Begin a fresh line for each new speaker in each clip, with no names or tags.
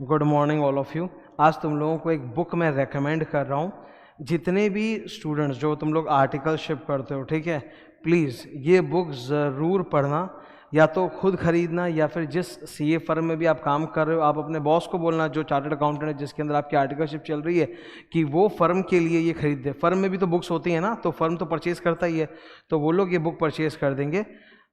Good morning all of you. आज तुम लोगों को एक बुक मैं रेकमेंड कर रहा हूँ। जितने भी स्टूडेंट्स जो तुम लोग आर्टिकलशिप करते हो, ठीक है, प्लीज़ ये बुक ज़रूर पढ़ना। या तो खुद खरीदना या फिर जिस सीए फर्म में भी आप काम कर रहे हो, आप अपने बॉस को बोलना, जो चार्टर्ड अकाउंटेंट है जिसके अंदर आपकी आर्टिकलशिप चल रही है, कि वो फर्म के लिए ये खरीद दे। फर्म में भी तो बुक्स होती हैं ना, तो फर्म तो परचेज़ करता ही है, तो वो लोग ये बुक परचेज़ कर देंगे।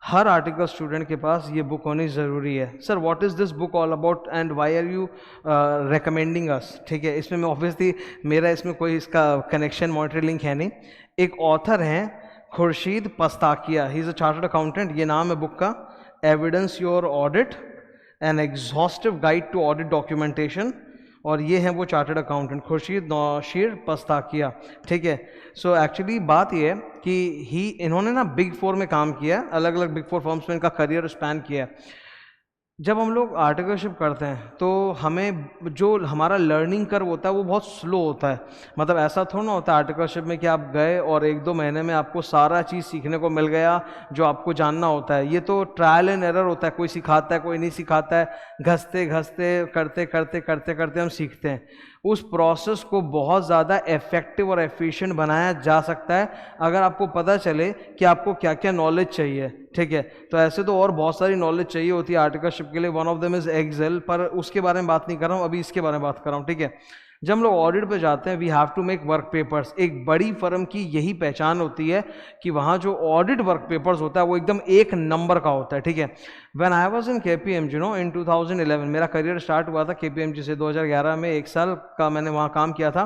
हर आर्टिकल स्टूडेंट के पास ये बुक होनी ज़रूरी है। Sir what is this book all about and why are you recommending us? ठीक है, इसमें मैं ऑब्वियसली मेरा इसमें कोई इसका कनेक्शन मॉनिटरी लिंक है नहीं। एक ऑथर हैं Khurshid Pastakia, he is a chartered accountant. ये नाम है बुक का, evidence your audit an exhaustive guide to audit documentation. और ये हैं वो चार्टर्ड अकाउंटेंट खुर्शीद नौशीर पस्ताकिया, ठीक है। सो एक्चुअली बात ये है कि इन्होंने ना बिग फोर में काम किया है, अलग अलग बिग फोर फर्म्स में इनका करियर स्पैन किया है। जब हम लोग आर्टिकलशिप करते हैं तो हमें जो हमारा लर्निंग कर्व होता है वो बहुत स्लो होता है। मतलब ऐसा थोड़ा ना होता है आर्टिकलशिप में कि आप गए और 1-2 महीने में आपको सारा चीज़ सीखने को मिल गया जो आपको जानना होता है। ये तो ट्रायल एंड एरर होता है, कोई सिखाता है कोई नहीं सिखाता है, घसते घसते करते करते करते करते हम सीखते हैं। उस प्रोसेस को बहुत ज़्यादा इफेक्टिव और एफिशिएंट बनाया जा सकता है अगर आपको पता चले कि आपको क्या क्या नॉलेज चाहिए, ठीक है। तो ऐसे तो और बहुत सारी नॉलेज चाहिए होती है आर्टिकलशिप के लिए, one of them is Excel, पर उसके बारे में बात नहीं कर रहा हूँ, अभी इसके बारे में बात कर रहा हूँ, ठीक है। जब हम लोग ऑडिट पे जाते हैं, we have to make work papers. एक बड़ी फर्म की यही पहचान होती है कि वहाँ जो ऑडिट वर्क पेपर्स होता है वो एकदम एक नंबर का होता है, ठीक है। When I was in KPMG in 2011, मेरा करियर स्टार्ट हुआ था केपीएमजी से 2011 में, 1 साल का मैंने वहाँ काम किया था।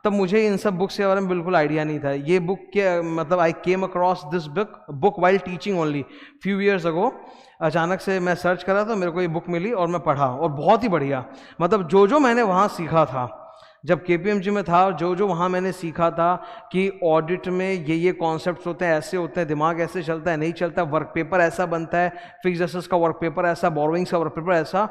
तब मुझे इन सब बुक्स के बारे में बिल्कुल आइडिया नहीं था। ये बुक के मतलब I came across this book while teaching only few years ago. अचानक से मैं सर्च करा तो मेरे को ये बुक मिली और मैं पढ़ा, और बहुत ही बढ़िया। मतलब जो जो मैंने वहाँ सीखा था जब केपीएमजी में था, जो जो वहाँ मैंने सीखा था कि ऑडिट में ये कॉन्सेप्ट्स होते हैं, ऐसे होते हैं, दिमाग ऐसे चलता है, नहीं चलता, वर्क पेपर ऐसा बनता है, फिक्स्ड एसेट्स का वर्क पेपर ऐसा, बोरोइंग्स का वर्क पेपर ऐसा,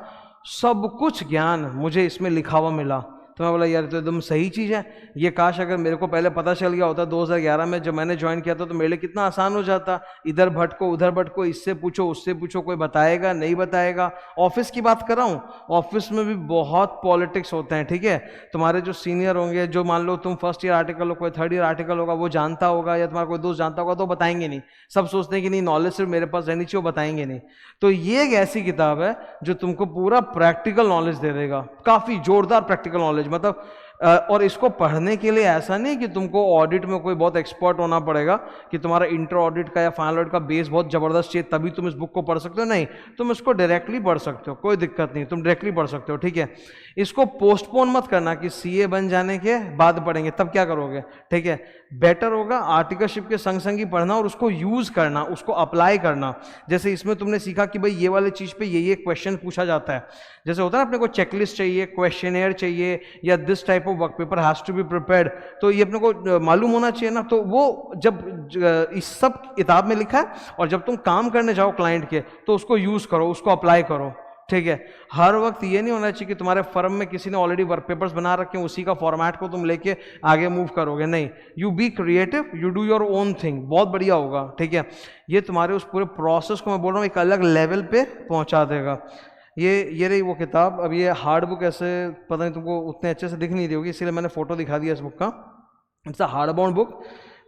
सब कुछ ज्ञान मुझे इसमें लिखा हुआ मिला। तो मैं बोला यार तो एकदम सही चीज़ है ये, काश अगर मेरे को पहले पता चल गया होता 2011 में जब मैंने ज्वाइन किया था, तो मेरे लिए कितना आसान हो जाता। इधर भटको उधर भटको, इससे पूछो उससे पूछो, कोई बताएगा नहीं बताएगा। ऑफिस की बात कर रहा हूँ, ऑफिस में भी बहुत पॉलिटिक्स होते हैं, ठीक है। तुम्हारे जो सीनियर होंगे, जो मान लो तुम फर्स्ट ईयर आर्टिकल हो, कोई थर्ड ईयर आर्टिकल होगा, वो जानता होगा या तुम्हारा कोई दोस्त जानता होगा, तो बताएंगे नहीं। सब सोचते हैं कि नहीं नॉलेज सिर्फ मेरे पास रहनी चाहिए, वो बताएंगे नहीं। तो ये एक ऐसी किताब है जो तुमको पूरा प्रैक्टिकल नॉलेज दे देगा, काफ़ी जोरदार प्रैक्टिकल नॉलेज। मतलब और इसको पढ़ने के लिए ऐसा नहीं कि तुमको ऑडिट में कोई बहुत एक्सपर्ट होना पड़ेगा, कि तुम्हारा इंटर ऑडिट का या फाइनल ऑडिट का बेस बहुत ज़बरदस्त चाहिए तभी तुम इस बुक को पढ़ सकते हो। नहीं, तुम इसको डायरेक्टली पढ़ सकते हो, कोई दिक्कत नहीं, तुम डायरेक्टली पढ़ सकते हो, ठीक है। इसको पोस्टपोन मत करना कि सीए बन जाने के बाद पढ़ेंगे, तब क्या करोगे, ठीक है। बेटर होगा आर्टिकलशिप के संग संग ही पढ़ना और उसको यूज़ करना, उसको अप्लाई करना। जैसे इसमें तुमने सीखा कि भाई ये वाले चीज़ पे ये क्वेश्चन पूछा जाता है, जैसे होता है ना अपने को चेकलिस्ट चाहिए, क्वेश्चनेयर चाहिए, या this type of work paper has to be prepared, तो ये अपने को मालूम होना चाहिए ना। तो वो जब इस सब किताब में लिखा है, और जब तुम काम करने जाओ क्लाइंट के तो उसको यूज़ करो, उसको अप्लाई करो, ठीक है। हर वक्त ये नहीं होना चाहिए कि तुम्हारे फर्म में किसी ने ऑलरेडी वर्क पेपर्स बना रखे हैं, उसी का फॉर्मेट को तुम लेके आगे मूव करोगे, नहीं। You be creative, you do your own thing, बहुत बढ़िया होगा, ठीक है। ये तुम्हारे उस पूरे प्रोसेस को मैं बोल रहा हूँ एक अलग लेवल पे पहुंचा देगा। ये रही वो किताब। अब ये हार्ड बुक ऐसे पता नहीं तुमको उतने अच्छे से दिख नहीं रही होगी, इसीलिए मैंने फोटो दिखा दिया इस बुक का। It's a hard bound book.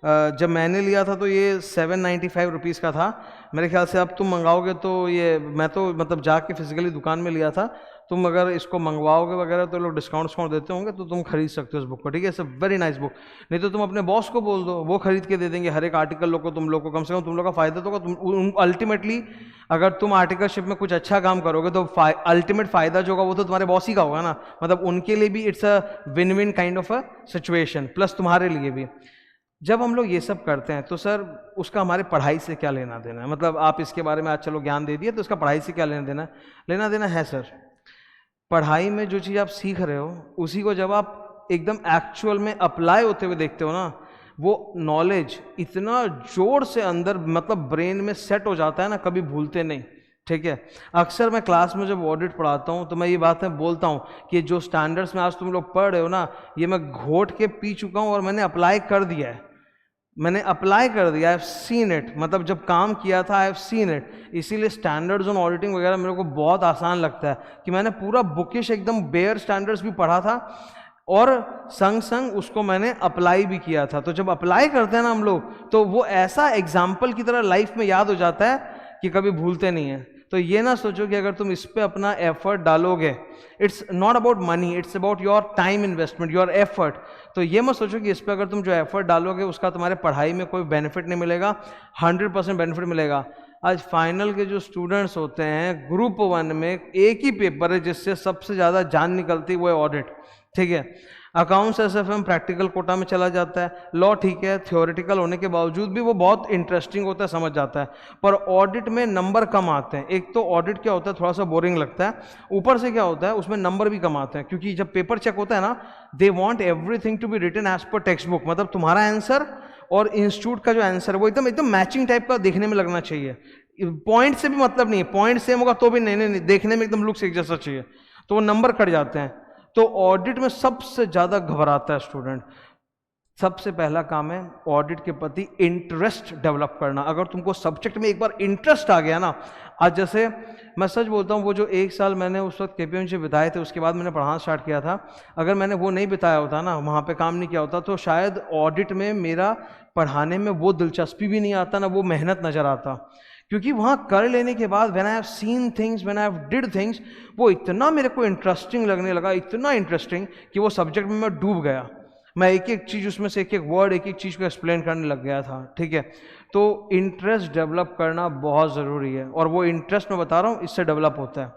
जब मैंने लिया था तो ये 795 रुपीज़ का था। मेरे ख्याल से अब तुम मंगाओगे तो ये, मैं तो मतलब जाके फिजिकली दुकान में लिया था, तुम अगर इसको मंगवाओगे वगैरह तो लोग डिस्काउंट देते होंगे, तो तुम खरीद सकते हो इस बुक को, ठीक है। It's a very nice book. नहीं तो तुम अपने बॉस को बोल दो, वो खरीद के दे देंगे हर एक आर्टिकल लोग को, तुम लोग को कम से कम तुम लोग का फायदा तो होगा। तुम अल्टीमेटली अगर तुम आर्टिकलशिप में कुछ अच्छा काम करोगे तो अल्टीमेट फायदा जो होगा वो तो तुम्हारे बॉस ही का होगा ना। मतलब उनके लिए भी it's a win win kind of a situation, plus तुम्हारे लिए भी। जब हम लोग ये सब करते हैं तो सर उसका हमारे पढ़ाई से क्या लेना देना है? मतलब आप इसके बारे में आज चलो ज्ञान दे दिए, तो इसका पढ़ाई से क्या लेना देना है? लेना देना है सर। पढ़ाई में जो चीज़ आप सीख रहे हो उसी को जब आप एकदम एक्चुअल में अप्लाई होते हुए देखते हो ना, वो नॉलेज इतना जोर से अंदर मतलब ब्रेन में सेट हो जाता है ना, कभी भूलते नहीं, ठीक है। अक्सर मैं क्लास में जब ऑडिट पढ़ाता हूँ तो मैं ये बातें बोलता हूँ कि जो स्टैंडर्ड्स में आज तुम लोग पढ़ रहे हो ना, ये मैं घोट के पी चुका हूँ और मैंने अप्लाई कर दिया है। मैंने अप्लाई कर दिया, आई हैव सीन इट, मतलब जब काम किया था आई हैव सीन इट। इसीलिए स्टैंडर्ड्स ऑन ऑडिटिंग वगैरह मेरे को बहुत आसान लगता है कि मैंने पूरा बुकिश एकदम बेयर स्टैंडर्ड्स भी पढ़ा था और संग संग उसको मैंने अप्लाई भी किया था। तो जब अप्लाई करते हैं ना हम लोग, तो वो ऐसा एग्जाम्पल की तरह लाइफ में याद हो जाता है कि कभी भूलते नहीं है। तो ये ना सोचो कि अगर तुम इस पे अपना एफर्ट डालोगे, it's not about money, it's about your time investment, your effort. तो ये मत सोचो कि इस पे अगर तुम जो एफर्ट डालोगे उसका तुम्हारे पढ़ाई में कोई बेनिफिट नहीं मिलेगा, 100% बेनिफिट मिलेगा। आज फाइनल के जो स्टूडेंट्स होते हैं ग्रुप 1 में एक ही पेपर है जिससे सबसे ज़्यादा जान निकलती है, वो है ऑडिट, ठीक है। अकाउंट्स एसएफएम प्रैक्टिकल कोटा में चला जाता है, लॉ ठीक है थ्योरेटिकल होने के बावजूद भी वो बहुत इंटरेस्टिंग होता है, समझ जाता है। पर ऑडिट में नंबर कम आते हैं। एक तो ऑडिट क्या होता है, थोड़ा सा बोरिंग लगता है, ऊपर से क्या होता है उसमें नंबर भी कम आते हैं, क्योंकि जब पेपर चेक होता है ना, they want everything to be written as per text book, मतलब तुम्हारा आंसर और इंस्टीट्यूट का जो आंसर वो एकदम एकदम मैचिंग टाइप का देखने में लगना चाहिए। पॉइंट से भी मतलब नहीं है, पॉइंट सेम होगा तो भी नहीं, देखने में एकदम लुक्स एक जैसा चाहिए, तो वो नंबर कट जाते हैं। तो ऑडिट में सबसे ज्यादा घबराता है स्टूडेंट। सबसे पहला काम है ऑडिट के प्रति इंटरेस्ट डेवलप करना। अगर तुमको सब्जेक्ट में एक बार इंटरेस्ट आ गया ना, आज जैसे मैं सच बोलता हूँ, वो जो 1 साल मैंने उस वक्त केपीएमजी बिताए थे, उसके बाद मैंने पढ़ाना स्टार्ट किया था, अगर मैंने वो नहीं बिताया होता ना, वहाँ पे काम नहीं किया होता, तो शायद ऑडिट में मेरा पढ़ाने में वो दिलचस्पी भी नहीं आता ना, वो मेहनत नजर आता। क्योंकि वहाँ कर लेने के बाद when I have seen things, when I have did things, वो इतना मेरे को इंटरेस्टिंग लगने लगा, इतना इंटरेस्टिंग कि वो सब्जेक्ट में मैं डूब गया। मैं एक एक चीज़ उसमें से एक एक वर्ड, एक एक चीज़ को एक्सप्लेन करने लग गया था, ठीक है। तो इंटरेस्ट डेवलप करना बहुत ज़रूरी है, और वो इंटरेस्ट मैं बता रहा हूँ इससे डेवलप होता है।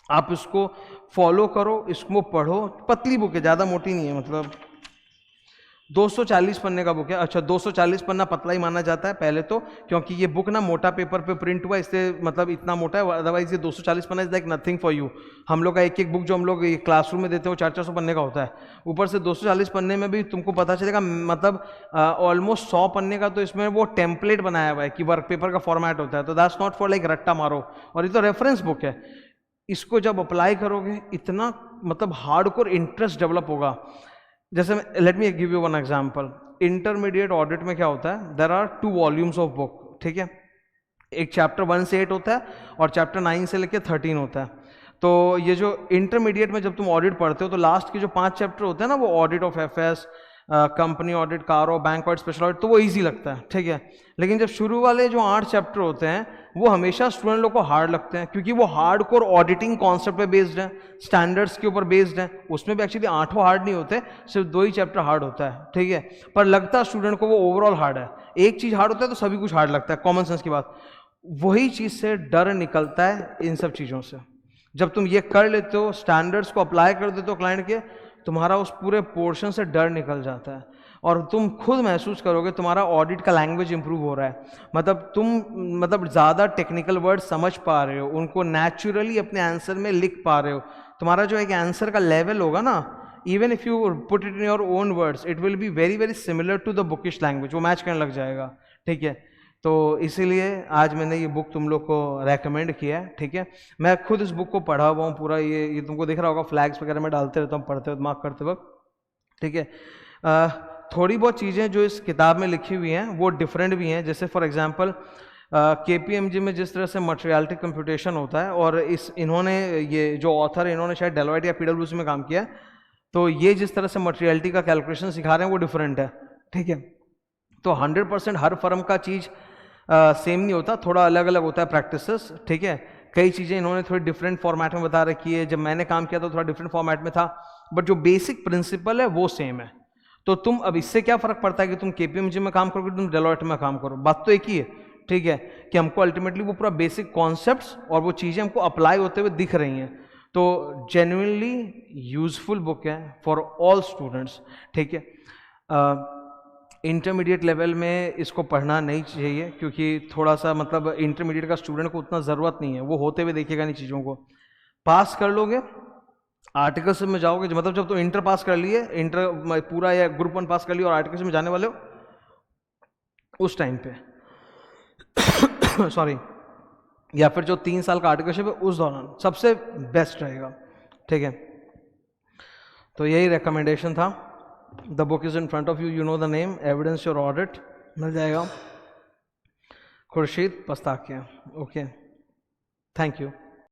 आप इसको फॉलो करो, इसको पढ़ो। पतली बुक है, ज़्यादा मोटी नहीं है, मतलब 240 पन्ने का बुक है। अच्छा, 240 पन्ना पतला ही माना जाता है पहले तो, क्योंकि ये बुक ना मोटा पेपर पे प्रिंट हुआ, इससे मतलब इतना मोटा है, अदरवाइज ये 240 पन्ना is like nothing for you. हम लोग का एक एक बुक जो हम लोग क्लासरूम में देते हैं वो 400-400 पन्ने का होता है, ऊपर से 240 पन्ने में भी तुमको पता चलेगा, मतलब ऑलमोस्ट 100 पन्ने का तो इसमें वो टेम्पलेट बनाया हुआ है कि वर्क पेपर का फॉर्मेट होता है। तो दैट्स नॉट फॉर लाइक रट्टा मारो, और ये तो रेफरेंस बुक है। इसको जब अप्लाई करोगे इतना मतलब हार्डकोर इंटरेस्ट डेवलप होगा। जैसे let me give you one example. Intermediate audit में क्या होता है, there are 2 volumes of book, ठीक है। एक चैप्टर 1 से 8 होता है और चैप्टर 9 से लेकर 13 होता है। तो ये जो इंटरमीडिएट में जब तुम ऑडिट पढ़ते हो तो लास्ट के जो 5 चैप्टर होते हैं ना, वो audit of FS, company audit, कारो, बैंक ऑडिट, स्पेशल ऑडिट, तो वो इजी लगता है, ठीक है। लेकिन जब शुरू वाले जो 8 चैप्टर होते हैं वो हमेशा स्टूडेंट लोग को हार्ड लगते हैं, क्योंकि वो हार्ड कोर ऑडिटिंग कॉन्सेप्ट पे बेस्ड है, स्टैंडर्ड्स के ऊपर बेस्ड है। उसमें भी एक्चुअली 8 हार्ड नहीं होते, सिर्फ 2 ही चैप्टर हार्ड होता है, ठीक है। पर लगता है स्टूडेंट को वो ओवरऑल हार्ड है। एक चीज हार्ड होता है तो सभी कुछ हार्ड लगता है, कॉमन सेंस की बात। वही चीज से डर निकलता है इन सब चीजों से। जब तुम ये कर लेते हो, स्टैंडर्ड्स को अप्लाई कर देते हो क्लाइंट के, तुम्हारा उस पूरे पोर्शन से डर निकल जाता है, और तुम खुद महसूस करोगे तुम्हारा ऑडिट का लैंग्वेज इंप्रूव हो रहा है। मतलब तुम ज़्यादा टेक्निकल वर्ड समझ पा रहे हो, उनको नेचुरली अपने आंसर में लिख पा रहे हो। तुम्हारा जो एक आंसर का लेवल होगा ना, even if you put it in your own words, it will be very very similar to the bookish language, वो मैच करने लग जाएगा, ठीक है। तो इसीलिए आज मैंने ये बुक तुम लोग को रेकमेंड किया है, ठीक है। मैं खुद इस बुक को पढ़ा हुआ हूँ पूरा, ये तुमको दिख रहा होगा, फ्लैग्स वगैरह में डालते रहता हूँ पढ़ते वक्त, मार्क करते वक्त, ठीक है। थोड़ी बहुत चीज़ें जो इस किताब में लिखी हुई हैं वो डिफरेंट भी हैं। जैसे फॉर एग्जांपल केपीएमजी में जिस तरह से मटेरियलिटी कंप्यूटेशन होता है, और इन्होंने ये जो ऑथर है इन्होंने शायद डेलोइट या पीडब्ल्यूसी में काम किया है, तो ये जिस तरह से मटेरियलिटी का कैलकुलेशन सिखा रहे हैं वो डिफरेंट है, ठीक है। तो 100% हर फर्म का चीज़ सेम नहीं होता, थोड़ा अलग अलग होता है प्रैक्टिसेस, ठीक है। कई चीज़ें इन्होंने थोड़ी डिफरेंट फॉर्मेट में बता रखी है, जब मैंने काम किया तो थोड़ा डिफरेंट फॉर्मेट में था, बट जो बेसिक प्रिंसिपल है वो सेम है। तो तुम अब इससे क्या फर्क पड़ता है कि तुम केपीएमजी में काम करोगे, तुम डेलोइट में काम करो, बात तो एक ही है, ठीक है। कि हमको अल्टीमेटली वो पूरा बेसिक कॉन्सेप्ट्स और वो चीज़ें हमको अप्लाई होते हुए दिख रही हैं। तो जेन्युइनली यूजफुल बुक है फॉर ऑल स्टूडेंट्स, ठीक है। इंटरमीडिएट लेवल में इसको पढ़ना नहीं चाहिए, क्योंकि थोड़ा सा मतलब इंटरमीडिएट का स्टूडेंट को उतना ज़रूरत नहीं है, वो होते हुए देखेगा नहीं चीज़ों को। पास कर लोगे, आर्टिकल्स में जाओगे, मतलब जब तुम इंटर पास कर लिए, इंटर पूरा या ग्रुप 1 पास कर लिया और आर्टिकल्स में जाने वाले हो, उस टाइम पे सॉरी, या फिर जो 3 साल का आर्टिकलशिप है उस दौरान सबसे बेस्ट रहेगा, ठीक है। तो यही रिकमेंडेशन था। The book is in front of you, you know the name, evidence your audit, मिल जाएगा। Khurshid Pastakia. Okay, thank you.